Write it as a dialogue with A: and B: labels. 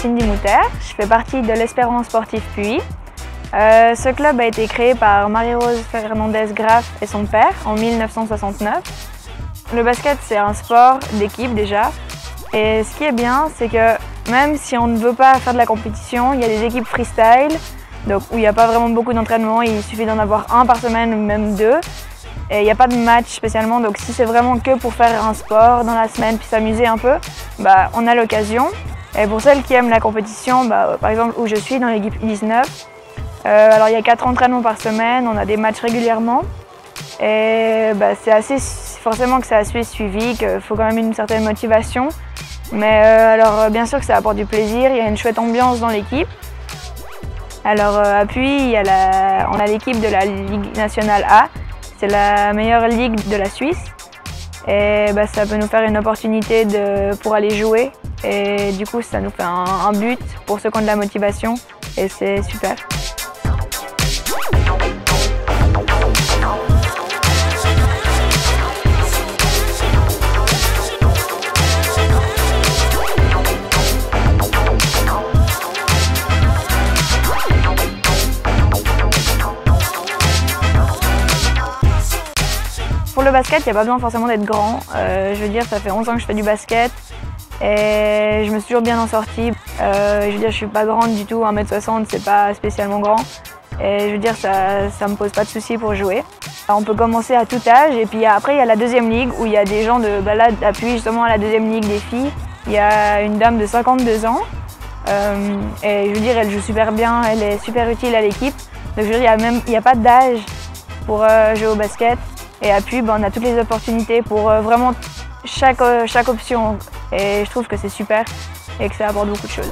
A: Cindy Mouter, je fais partie de l'Espérance Sportive Puy. Ce club a été créé par Marie-Rose Fernandez-Graff et son père en 1969. Le basket, c'est un sport d'équipe déjà. Et ce qui est bien, c'est que même si on ne veut pas faire de la compétition, il y a des équipes freestyle, donc où il n'y a pas vraiment beaucoup d'entraînement, il suffit d'en avoir un par semaine ou même deux. Et il n'y a pas de match spécialement, donc si c'est vraiment que pour faire un sport dans la semaine puis s'amuser un peu, on a l'occasion. Et pour celles qui aiment la compétition, par exemple où je suis dans l'équipe U19, alors il y a 4 entraînements par semaine, on a des matchs régulièrement. Et c'est assez forcément que c'est assez suivi, qu'il faut quand même une certaine motivation. Mais alors bien sûr que ça apporte du plaisir, il y a une chouette ambiance dans l'équipe. Alors à Puy, on a l'équipe de la Ligue nationale A. C'est la meilleure ligue de la Suisse et ça peut nous faire une opportunité pour aller jouer et du coup ça nous fait un but pour ceux qui ont de la motivation et c'est super. Pour le basket, il n'y a pas besoin forcément d'être grand. Je veux dire, ça fait 11 ans que je fais du basket et je me suis toujours bien en sortie. Je veux dire, je suis pas grande du tout, 1m60, c'est pas spécialement grand. Et je veux dire, ça me pose pas de soucis pour jouer. Alors, on peut commencer à tout âge et puis après, il y a la deuxième ligue où il y a des gens de là, d'appui justement à la deuxième ligue des filles. Il y a une dame de 52 ans et je veux dire, elle joue super bien, elle est super utile à l'équipe. Donc je veux dire, il n'y a pas d'âge pour jouer au basket. Et à Puy, on a toutes les opportunités pour vraiment chaque option. Et je trouve que c'est super et que ça apporte beaucoup de choses.